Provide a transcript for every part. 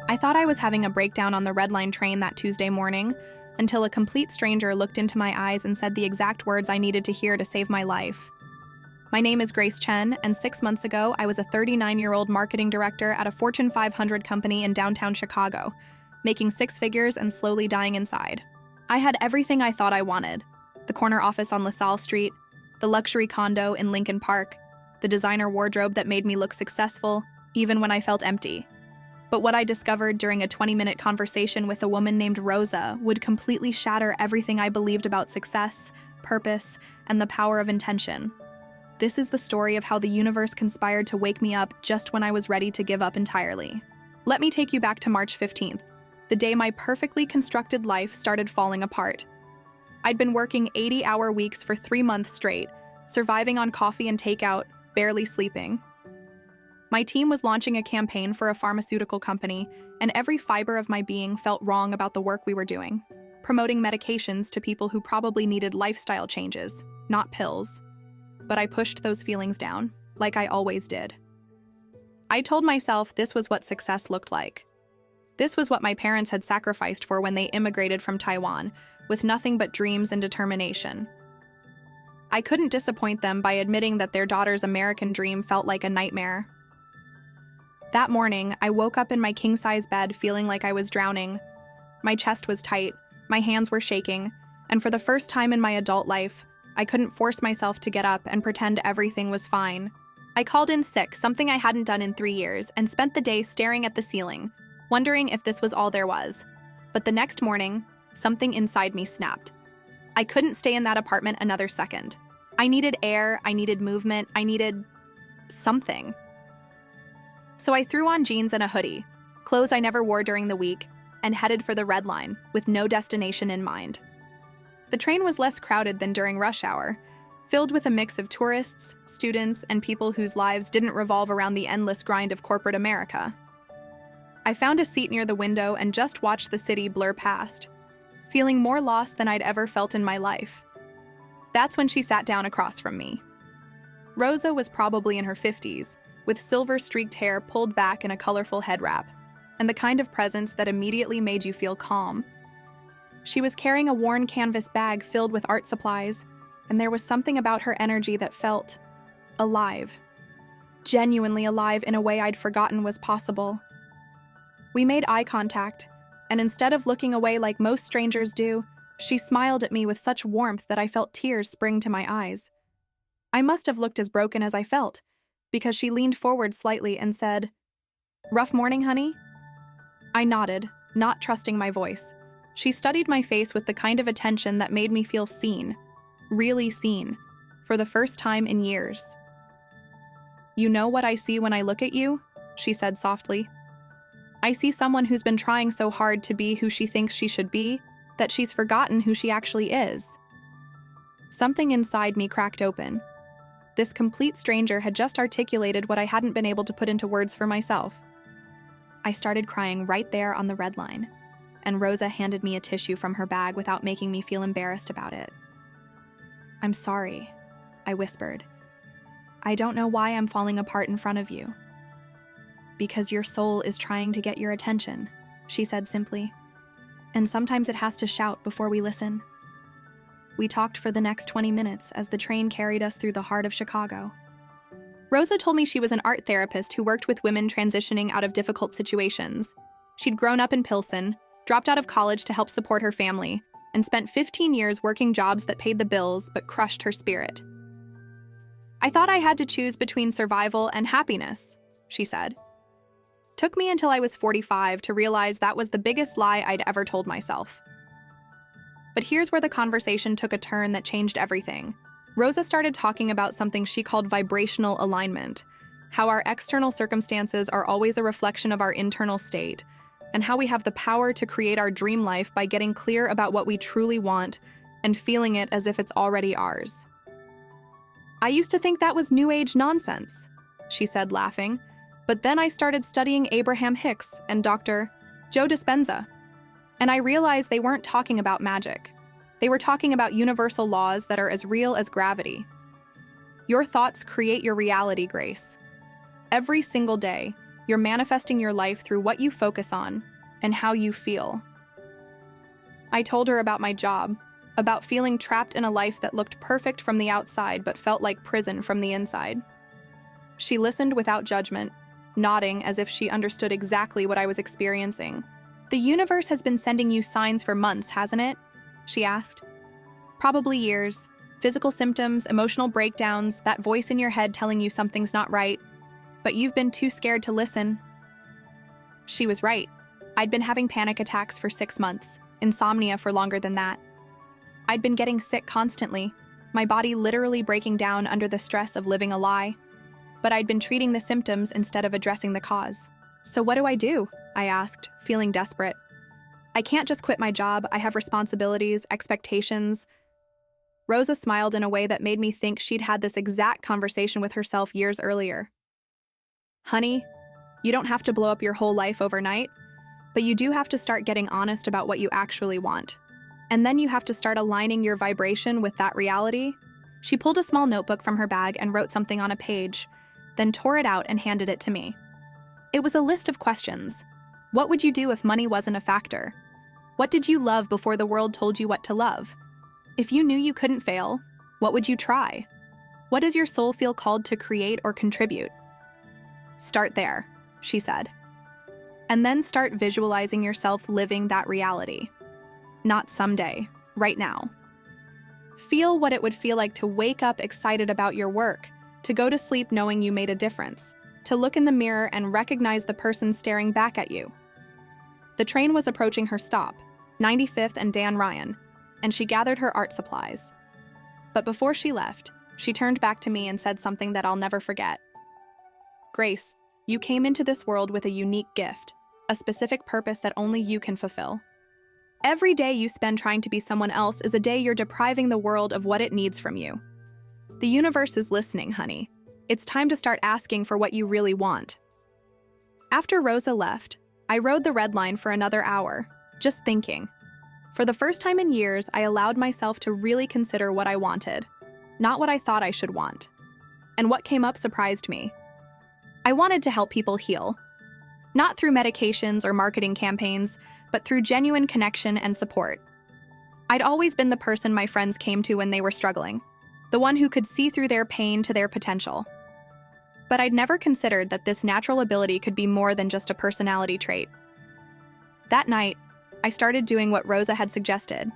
I thought I was having a breakdown on the Red Line train that Tuesday morning until a complete stranger looked into my eyes and said the exact words I needed to hear to save my life. My name is Grace Chen, and 6 months ago, I was a 39-year-old marketing director at a Fortune 500 company in downtown Chicago, making six figures and slowly dying inside. I had everything I thought I wanted: the corner office on LaSalle Street, the luxury condo in Lincoln Park, the designer wardrobe that made me look successful, even when I felt empty. But what I discovered during a 20-minute conversation with a woman named Rosa would completely shatter everything I believed about success, purpose, and the power of intention. This is the story of how the universe conspired to wake me up just when I was ready to give up entirely. Let me take you back to March 15th, the day my perfectly constructed life started falling apart. I'd been working 80-hour weeks for 3 months straight, surviving on coffee and takeout, barely sleeping. My team was launching a campaign for a pharmaceutical company, and every fiber of my being felt wrong about the work we were doing, promoting medications to people who probably needed lifestyle changes, not pills. But I pushed those feelings down, like I always did. I told myself this was what success looked like. This was what my parents had sacrificed for when they immigrated from Taiwan, with nothing but dreams and determination. I couldn't disappoint them by admitting that their daughter's American dream felt like a nightmare. That morning, I woke up in my king-size bed feeling like I was drowning. My chest was tight, my hands were shaking, and for the first time in my adult life, I couldn't force myself to get up and pretend everything was fine. I called in sick, something I hadn't done in 3 years, and spent the day staring at the ceiling, wondering if this was all there was. But the next morning, something inside me snapped. I couldn't stay in that apartment another second. I needed air, I needed movement, I needed something. So I threw on jeans and a hoodie, clothes I never wore during the week, and headed for the Red Line, with no destination in mind. The train was less crowded than during rush hour, filled with a mix of tourists, students, and people whose lives didn't revolve around the endless grind of corporate America. I found a seat near the window and just watched the city blur past, feeling more lost than I'd ever felt in my life. That's when she sat down across from me. Rosa was probably in her 50s, with silver-streaked hair pulled back in a colorful head wrap, and the kind of presence that immediately made you feel calm. She was carrying a worn canvas bag filled with art supplies, and there was something about her energy that felt alive. Genuinely alive in a way I'd forgotten was possible. We made eye contact, and instead of looking away like most strangers do, she smiled at me with such warmth that I felt tears spring to my eyes. I must have looked as broken as I felt, because she leaned forward slightly and said, "Rough morning, honey?" I nodded, not trusting my voice. She studied my face with the kind of attention that made me feel seen, really seen, for the first time in years. "You know what I see when I look at you?" she said softly. "I see someone who's been trying so hard to be who she thinks she should be, that she's forgotten who she actually is." Something inside me cracked open. This complete stranger had just articulated what I hadn't been able to put into words for myself. I started crying right there on the Red Line, and Rosa handed me a tissue from her bag without making me feel embarrassed about it. "I'm sorry," I whispered. "I don't know why I'm falling apart in front of you." "Because your soul is trying to get your attention," she said simply. "And sometimes it has to shout before we listen." We talked for the next 20 minutes as the train carried us through the heart of Chicago. Rosa told me she was an art therapist who worked with women transitioning out of difficult situations. She'd grown up in Pilsen, dropped out of college to help support her family, and spent 15 years working jobs that paid the bills but crushed her spirit. "I thought I had to choose between survival and happiness," she said. Took me until I was 45 to realize that was the biggest lie I'd ever told myself. But here's where the conversation took a turn that changed everything. Rosa started talking about something she called vibrational alignment, how our external circumstances are always a reflection of our internal state, and how we have the power to create our dream life by getting clear about what we truly want and feeling it as if it's already ours. "I used to think that was New Age nonsense," she said, laughing, "but then I started studying Abraham Hicks and Dr. Joe Dispenza. And I realized they weren't talking about magic. They were talking about universal laws that are as real as gravity. Your thoughts create your reality, Grace. Every single day, You're manifesting your life through what you focus on and how you feel. I told her about my job, about feeling trapped in a life that looked perfect from the outside but felt like prison from the inside. She listened without judgment, nodding as if she understood exactly what I was experiencing. "The universe has been sending you signs for months, hasn't it?" she asked. "Probably years. Physical symptoms, emotional breakdowns, that voice in your head telling you something's not right. But you've been too scared to listen." She was right. I'd been having panic attacks for 6 months, insomnia for longer than that. I'd been getting sick constantly, my body literally breaking down under the stress of living a lie. But I'd been treating the symptoms instead of addressing the cause. "So what do I do?" I asked, feeling desperate. "I can't just quit my job. I have responsibilities, expectations." Rosa smiled in a way that made me think she'd had this exact conversation with herself years earlier. "Honey, you don't have to blow up your whole life overnight, but you do have to start getting honest about what you actually want. And then you have to start aligning your vibration with that reality." She pulled a small notebook from her bag and wrote something on a page, then tore it out and handed it to me. It was a list of questions. What would you do if money wasn't a factor? What did you love before the world told you what to love? If you knew you couldn't fail, what would you try? What does your soul feel called to create or contribute? Start there, she said. And then start visualizing yourself living that reality. Not someday, right now. Feel what it would feel like to wake up excited about your work, to go to sleep knowing you made a difference, to look in the mirror and recognize the person staring back at you. The train was approaching her stop, 95th and Dan Ryan, and she gathered her art supplies. But before she left, she turned back to me and said something that I'll never forget. "Grace, you came into this world with a unique gift, a specific purpose that only you can fulfill. Every day you spend trying to be someone else is a day you're depriving the world of what it needs from you. The universe is listening, honey. It's time to start asking for what you really want." After Rosa left, I rode the red line for another hour, just thinking. For the first time in years, I allowed myself to really consider what I wanted, not what I thought I should want. And what came up surprised me. I wanted to help people heal. Not through medications or marketing campaigns, but through genuine connection and support. I'd always been the person my friends came to when they were struggling, the one who could see through their pain to their potential. But I'd never considered that this natural ability could be more than just a personality trait. That night, I started doing what Rosa had suggested.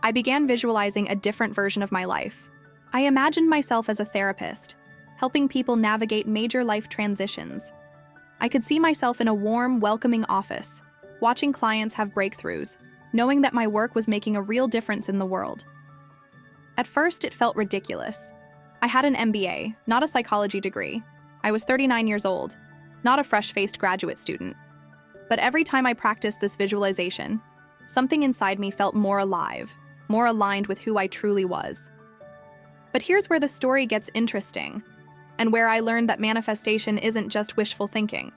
I began visualizing a different version of my life. I imagined myself as a therapist, helping people navigate major life transitions. I could see myself in a warm, welcoming office, watching clients have breakthroughs, knowing that my work was making a real difference in the world. At first, it felt ridiculous. I had an MBA, not a psychology degree. I was 39 years old, not a fresh-faced graduate student. But every time I practiced this visualization, something inside me felt more alive, more aligned with who I truly was. But here's where the story gets interesting, and where I learned that manifestation isn't just wishful thinking.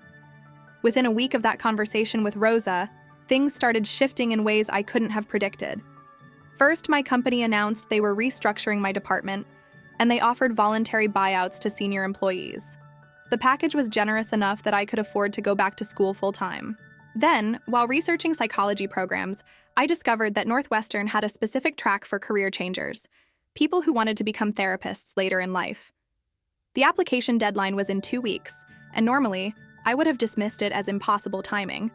Within a week of that conversation with Rosa, things started shifting in ways I couldn't have predicted. First, my company announced they were restructuring my department, and they offered voluntary buyouts to senior employees. The package was generous enough that I could afford to go back to school full-time. Then, while researching psychology programs, I discovered that Northwestern had a specific track for career changers, people who wanted to become therapists later in life. The application deadline was in 2 weeks, and normally, I would have dismissed it as impossible timing.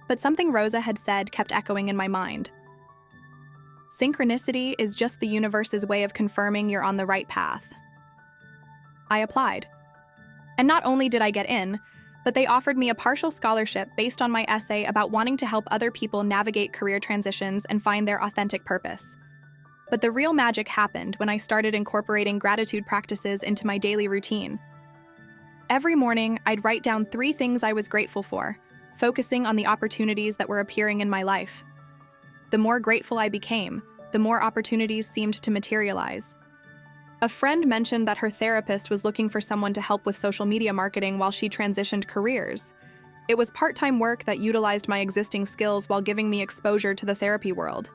But something Rosa had said kept echoing in my mind. Synchronicity is just the universe's way of confirming you're on the right path. I applied. And not only did I get in, but they offered me a partial scholarship based on my essay about wanting to help other people navigate career transitions and find their authentic purpose. But the real magic happened when I started incorporating gratitude practices into my daily routine. Every morning, I'd write down 3 things I was grateful for, focusing on the opportunities that were appearing in my life. The more grateful I became, the more opportunities seemed to materialize. A friend mentioned that her therapist was looking for someone to help with social media marketing while she transitioned careers. It was part-time work that utilized my existing skills while giving me exposure to the therapy world.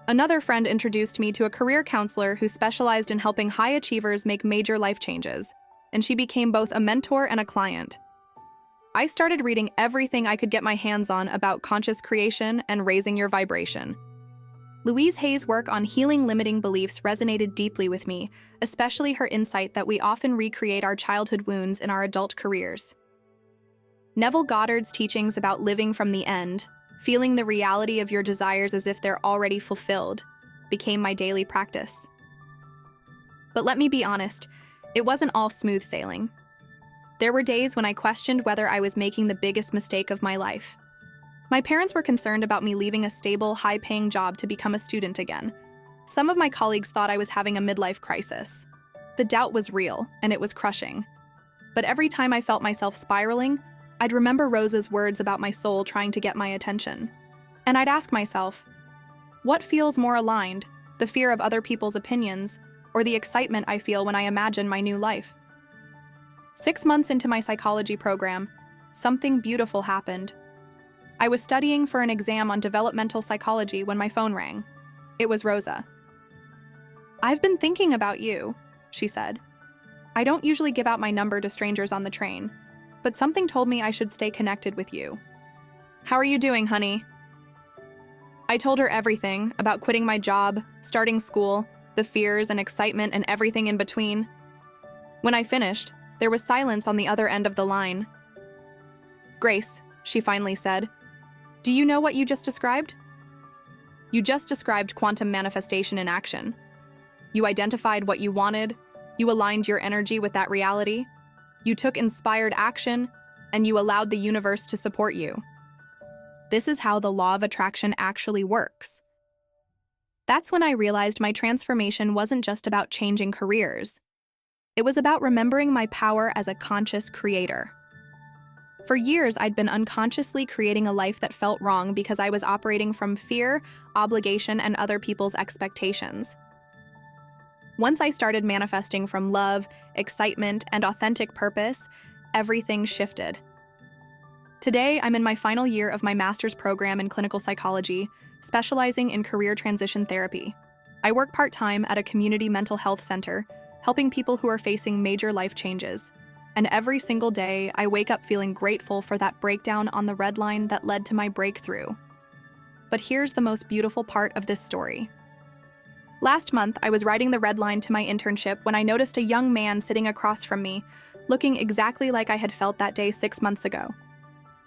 Another friend introduced me to a career counselor who specialized in helping high achievers make major life changes, and she became both a mentor and a client. I started reading everything I could get my hands on about conscious creation and raising your vibration. Louise Hay's work on healing limiting beliefs resonated deeply with me, especially her insight that we often recreate our childhood wounds in our adult careers. Neville Goddard's teachings about living from the end, feeling the reality of your desires as if they're already fulfilled, became my daily practice. But let me be honest, it wasn't all smooth sailing. There were days when I questioned whether I was making the biggest mistake of my life. My parents were concerned about me leaving a stable, high-paying job to become a student again. Some of my colleagues thought I was having a midlife crisis. The doubt was real, and it was crushing. But every time I felt myself spiraling, I'd remember Rosa's words about my soul trying to get my attention. And I'd ask myself, what feels more aligned, the fear of other people's opinions, or the excitement I feel when I imagine my new life? 6 months into my psychology program, something beautiful happened. I was studying for an exam on developmental psychology when my phone rang. It was Rosa. "I've been thinking about you," she said. "I don't usually give out my number to strangers on the train, but something told me I should stay connected with you. How are you doing, honey?" I told her everything about quitting my job, starting school, the fears and excitement and everything in between. When I finished, there was silence on the other end of the line. "Grace," she finally said, "do you know what you just described? You just described quantum manifestation in action. You identified what you wanted, you aligned your energy with that reality, you took inspired action, and you allowed the universe to support you. This is how the law of attraction actually works." That's when I realized my transformation wasn't just about changing careers. It was about remembering my power as a conscious creator. For years, I'd been unconsciously creating a life that felt wrong because I was operating from fear, obligation, and other people's expectations. Once I started manifesting from love, excitement, and authentic purpose, everything shifted. Today, I'm in my final year of my master's program in clinical psychology, specializing in career transition therapy. I work part-time at a community mental health center, helping people who are facing major life changes. And every single day, I wake up feeling grateful for that breakdown on the red line that led to my breakthrough. But here's the most beautiful part of this story. Last month, I was riding the red line to my internship when I noticed a young man sitting across from me, looking exactly like I had felt that day 6 months ago.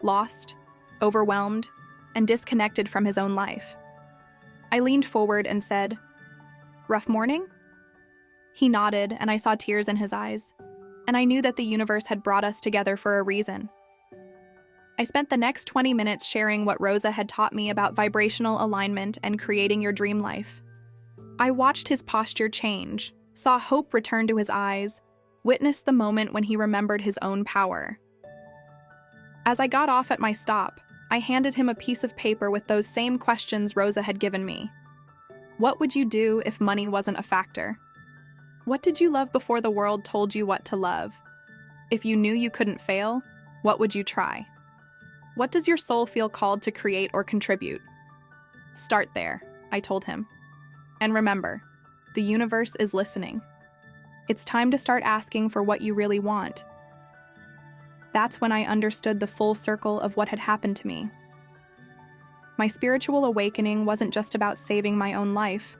Lost, overwhelmed, and disconnected from his own life. I leaned forward and said, "Rough morning?" He nodded, and I saw tears in his eyes. And I knew that the universe had brought us together for a reason. I spent the next 20 minutes sharing what Rosa had taught me about vibrational alignment and creating your dream life. I watched his posture change, saw hope return to his eyes, witnessed the moment when he remembered his own power. As I got off at my stop, I handed him a piece of paper with those same questions Rosa had given me. What would you do if money wasn't a factor? What did you love before the world told you what to love? If you knew you couldn't fail, what would you try? What does your soul feel called to create or contribute? Start there, I told him. And remember, the universe is listening. It's time to start asking for what you really want. That's when I understood the full circle of what had happened to me. My spiritual awakening wasn't just about saving my own life.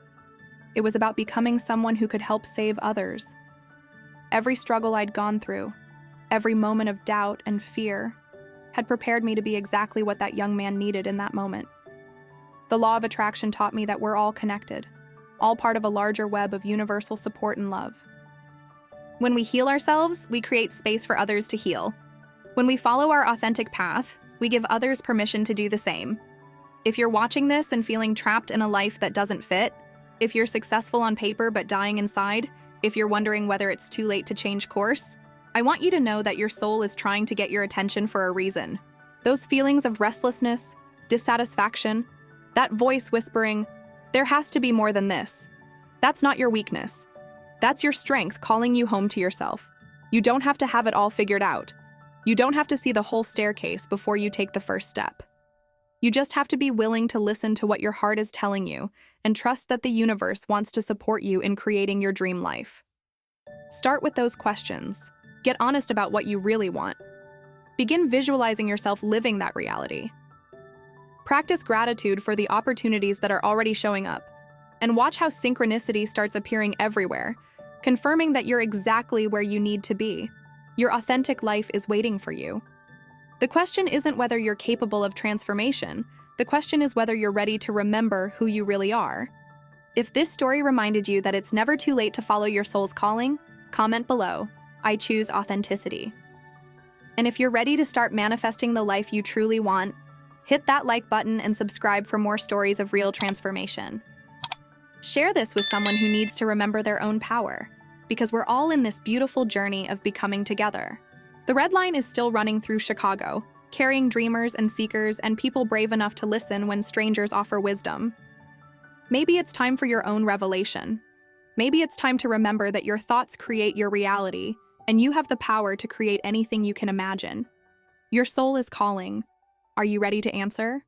It was about becoming someone who could help save others. Every struggle I'd gone through, every moment of doubt and fear, had prepared me to be exactly what that young man needed in that moment. The law of attraction taught me that we're all connected, all part of a larger web of universal support and love. When we heal ourselves, we create space for others to heal. When we follow our authentic path, we give others permission to do the same. If you're watching this and feeling trapped in a life that doesn't fit, if you're successful on paper but dying inside, if you're wondering whether it's too late to change course, I want you to know that your soul is trying to get your attention for a reason. Those feelings of restlessness, dissatisfaction, that voice whispering, "There has to be more than this." That's not your weakness. That's your strength calling you home to yourself. You don't have to have it all figured out. You don't have to see the whole staircase before you take the first step. You just have to be willing to listen to what your heart is telling you and trust that the universe wants to support you in creating your dream life. Start with those questions. Get honest about what you really want. Begin visualizing yourself living that reality. Practice gratitude for the opportunities that are already showing up, and watch how synchronicity starts appearing everywhere, confirming that you're exactly where you need to be. Your authentic life is waiting for you. The question isn't whether you're capable of transformation. The question is whether you're ready to remember who you really are. If this story reminded you that it's never too late to follow your soul's calling, comment below. I choose authenticity. And if you're ready to start manifesting the life you truly want, hit that like button and subscribe for more stories of real transformation. Share this with someone who needs to remember their own power, because we're all in this beautiful journey of becoming together. The Red Line is still running through Chicago, carrying dreamers and seekers and people brave enough to listen when strangers offer wisdom. Maybe it's time for your own revelation. Maybe it's time to remember that your thoughts create your reality, and you have the power to create anything you can imagine. Your soul is calling. Are you ready to answer?